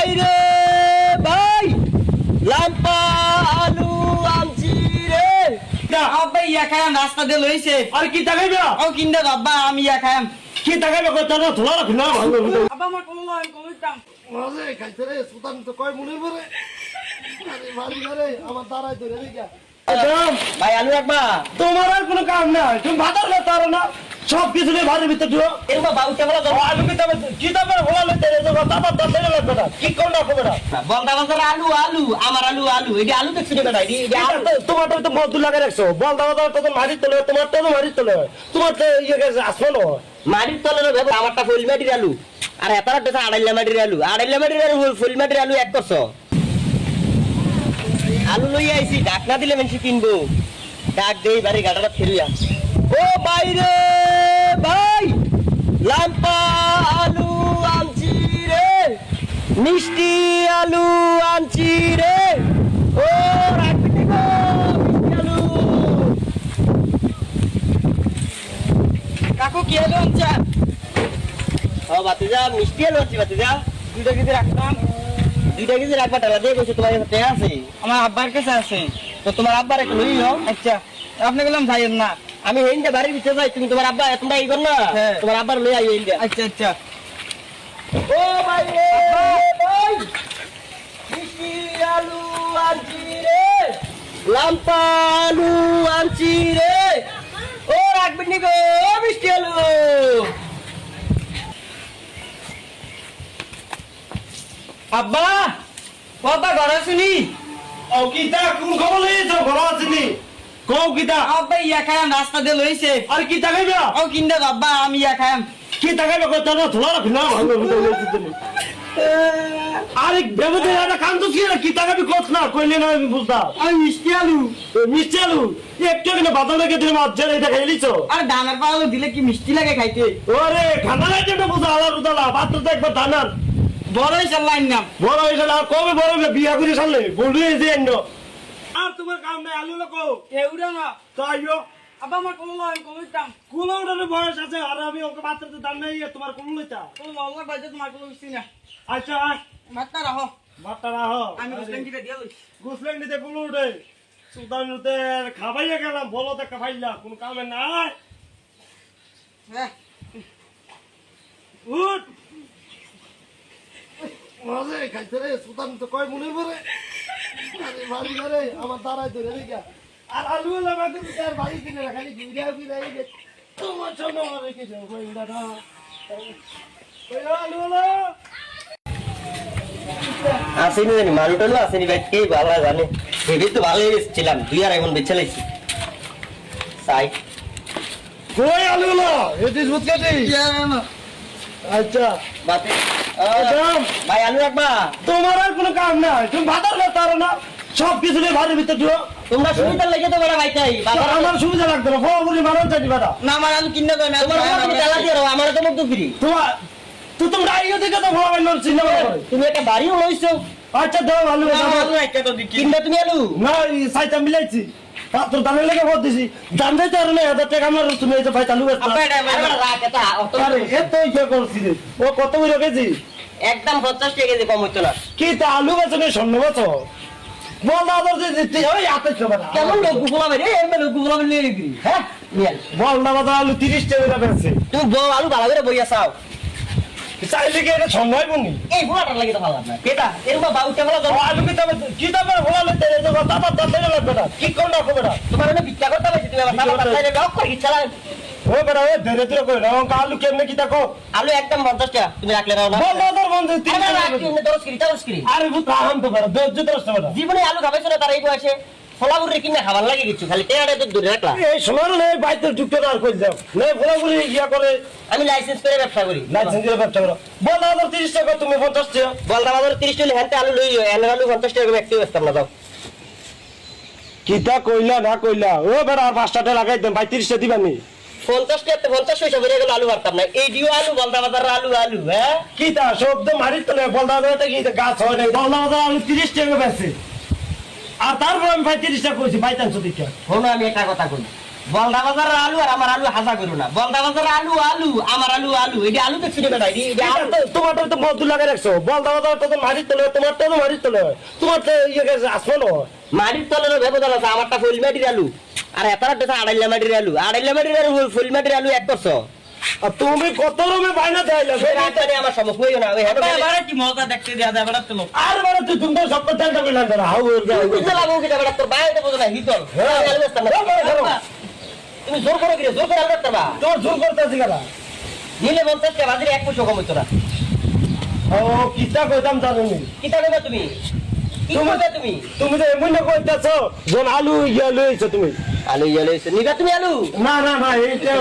বাইরে ভাই লাম্পা আলু আনছি রে আব্বা ইয়া খায়াম রাস্তা দিয়ে লইছে আর কি তাকাইবে ও কিনতে আব্বা আমি ইয়া খায়াম কি তাকাইবে কই তারা ধোলা রাখি না ভালো আব্বা আমার কোন লয় কোন দাম মাঝে খাইতে রে সুতান তো কয় মনে পড়ে আরে বাড়ি ঘরে আমার দাঁড়াই ধরে রেখা ভাই আলু রাখবা তোমার আর কোনো কাম নাই তুমি ভাতার না তার না সব কিছু নিয়ে বাড়ির ভিতর ঢুকো এরকম বাবু কেমন আলু কি তারপরে ভোলা লইতে রে তারপর দাঁড়াই লাগবে না কি কোন না হবে না বলতা বলতা আলু আলু আমার আলু আলু এই আলু দেখছি বেটা এই আলু তোমার তো মধু লাগা রাখছো বল দাও দাও তো মারি তোলে তোমার তো মারি তোলে তোমার তো ইয়ে গেছে আসলো না মাটির তলের ভেবে আমারটা ফুল মাটির আলু আর এতার একটা আড়াইলা মাটির আলু ফুল মাটির আলু এক করছো আলু লই আইছি ডাক না দিলে মানুষ কিনবো ডাক দেই বাড়ি গাড়াটা ফেরিয়া ও বাইরে ভাই লাম্পা আলু আনছি রে মিষ্টি আলু আনছি রে ও রাখবি গো মিষ্টি আলু কাকু কি হলো আচ্ছা ও বাতিজা মিষ্টি আলু আনছি বাতিজা 2 কেজি রাখতাম 2 কেজি রাখবা টাকা দিয়ে কইছো তোমার কাছে টাকা আছে আমার আব্বার কাছে আছে তো তোমার আব্বার একটু লই নাও আচ্ছা আপনি গেলাম যাইয়েন না আমি হেইন্দা বাড়ির ভিতরে যাই তুমি তোমার আব্বা তোমরা ই কর না হ্যাঁ। তোমার আব্বার লই আই হেইন্দা আচ্ছা আচ্ছা ও ভাই রে ভাই মিষ্টি আলু আনছি রে লাম্পা আলু আনছি রে ও রাখবেন নি গো মিষ্টি আলু আব্বা বাবা ঘরে শুনি ও কিতা কোন খবর লইছো ঘর আছিনি কও কিতা আব্বা ইয়া খায়াম রাস্তা দিয়ে লইছে আর কি তাকাইবে ও কিনতে আব্বা আমি ইয়া খায়াম কি তাকাইবে কই তারা ধোলা রাখি না ভালো তুমি আরে বেবুতে এটা কাম তো কি তাকাবি কোছ না কইলে না আমি বুঝতাম আমি মিষ্টি আলু মিষ্টি আলু একটু কিনা বাদাম রেখে দিলাম আজ এটা খাইলিছো আর ডানার পালু দিলে কি মিষ্টি লাগে খাইতে ওরে খানা লাইতে তো বুঝা আলার উদালা পাত্র তো একবার দানার বড়ই চাল্লাইন নাম বড় হইছে না কবে বড় হবে বিয়া করে সামনে বলবি যে এন্ড আর তোমার কাম নাই আলু লোকো কেউরা না তাইও আব্বা আমার কোন লয় কোন দাম কোনোটার বয়স আছে আর আমি ওকে বাচ্চাতে দাম নাই তোমার কোন লইতা কোন লয় বাজে তোমার কোন মিষ্টি না আচ্ছা মাত্রা রাখো বাটা রাহ আমি মুসলিমকে দিয়ে লইছি গুসলেন দিতে কোন উঠে সুদানুতে খাবাইয়া গেলাম বলো তো খাবাইলা কোন কামে নাই হ্যাঁ উঠ মাঝে খাইতে রে সুদান তো কয় মনে পড়ে আরে বাড়ি ঘরে আমার দাঁড়াই ধরে রেখা আর আলু লাগাতে তার বাড়ি কিনে রাখালি ঘুরিয়া ফিরাই গে তোমার জন্য রেখে যাও কই দাদা কই আলু আসেনি জানি মালু টালু আসেনি ভাই কে ভালো জানে ভেবে তো ভালোই ছিলাম 2 আর এখন বেচে লাইছি সাই কই আলু এটিস বুঝকাটি আচ্ছা বাতে দাম ভাই আলু রাখবা তোমার আর কোনো কাম নাই তুমি ভাতার না তার না সব কিছু নিয়ে বাড়ির ভিতরে ঢুকো তোমরা সুবিধা লাগে তো বড় ভাই তাই আমার সুবিধা লাগতো না ফোন মানুষ চাইছি বেটা না আমার আলু কিনতে কই না তোমার তুমি চালা দিয়ে রাও আমার তো মুখ দুফরি তোমার তুই তো ডাইও থেকে তো ফোন মানুষ চিন্তা করে তুমি একটা বাড়িও লইছো আচ্ছা দাও আলু আলু একটা তো দিকি কিনবা তুমি আলু না সাইটা মিলাইছি পাত্র দানের লেগে ভোট দিছি দাম দিতে আর না 1000 টাকা আমার তুমি এই যে ভাই চালু করতে আব্বা এটা আরে রাখ এটা অত আরে এত ইয়ে করছি রে ও কত করে কেজি একদম 50 টাকা কেজি কম হইতো না কি তা আলু বেচনে স্বর্ণ বেচো বল দাদর যে দিতে ওই আপে খাবে না কেমন লোক গুলা ভাই এর লোক গুলা নিয়ে গিরি হ্যাঁ নিয়াল বল না বাবা আলু 30 টাকা বেচছে তুমি বউ আলু ভালো করে বইয়া চাও চাইলে কি এটা সময় বনি এই ভোলাটা লাগে তো ভালো না কেটা এরকম বাবু কেমন ও আলু কি তারপরে ভোলা লইতে রে তারপর দাঁড়াই লাগবে না কি কোন না হবে না তোমার না ভিক্ষা করতে পারছি তুমি আমার সামনে পাতায় ডক করে চালা ও বেটা ওই ধীরে ধীরে কই রং আলু কেমনে কি দেখো আলু একদম 50 টাকা তুমি রাখলে রাও না বল দাদর বন্ধ আরে রাখ তুমি 10 কিলো আরে ভূত আহাম তো বেটা দজ্জ দরস্ত বেটা জীবনে আলু খাবেছ না তার এই বয়সে ফলাগুড়ি কিনে খাবার লাগে কিছু খালি টেয়ারে তো দূরে রাখলা এই সময় না বাইতে ঢুকতে আর কই যাও না ভোলাগুড়ি ইয়া করে আমি লাইসেন্স করে ব্যবসা করি লাইসেন্স দিয়ে ব্যবসা করো বল দাদর 30 টাকা তুমি 50 টাকা বলদা বাজার 30 টাকা হ্যান্তে আলু লইও এনে আলু 50 টাকা ব্যক্তি ব্যস্ত না দাও কিতা কইলা না কইলা ও বেটা আর 5 টাকা লাগাই দেন ভাই 30 টাকা দিবানি 50 টাকা 50 পয়সা বেড়ে গেল আলু পারতাম না এই ডিও আলু বলদা বাজার আলু আলু হ্যাঁ কিতা শব্দ মারি তো না বল দাদরটা কি গাছ হয় না বল দাদর আলু 30 টাকা বেচে আর তারপর আমি ভাই 30 টাকা কইছি ভাই 300 টাকা শোনো আমি একটা কথা কই বলদা বাজারের আলু আর আমার আলু হাসা করো না। বলদা বাজারের আলু আলু, আমার আলু আলু। এটা আলু দেখছি না বেটা, এটা আলু। তোমার তো মধু লাগে রাখছো বলদা বাজার তো মাটির তলে তোমার তো মাটির তলে তোমার তো ইয়ে গেছে আসলো মাটির তলের ব্যবধান আছে, আমারটা ফুল মাটির আলু আর এতার দেশে আড়াইলা মাটির আলু। আড়াইলা মাটির আলু ফুল মাটির আলু এক করছো। আর তুমি কত রকমের বাইনা দেয়লা আমার সমস্যা হইও না। ওই এবারে কি মজা দেখতে দেয়া যায় এবারে তো লোক আর মানে তুই তুমি সব কথা কইলাম না হাউ বুঝতে লাগবো কিটা বেটা, তোর বাইরে বোঝো না হিতল। আলু বেচতাম না। তুমি জোর করো কিরে, জোর করে আলু বেচতাম না। তোর জোর করতেছি গেলা নিলে 50 টাকা বাজারে 1 পয়সা কম হইতো না। ও কিতা কইতাম জানি কিটা কইবা তুমি? কি কইবা তুমি? তুমি তো এমন কইতাছো জন আলু ইয়া লইছো তুমি আলু ইয়া লইছো, নিবা তুমি আলু? না না না এইটা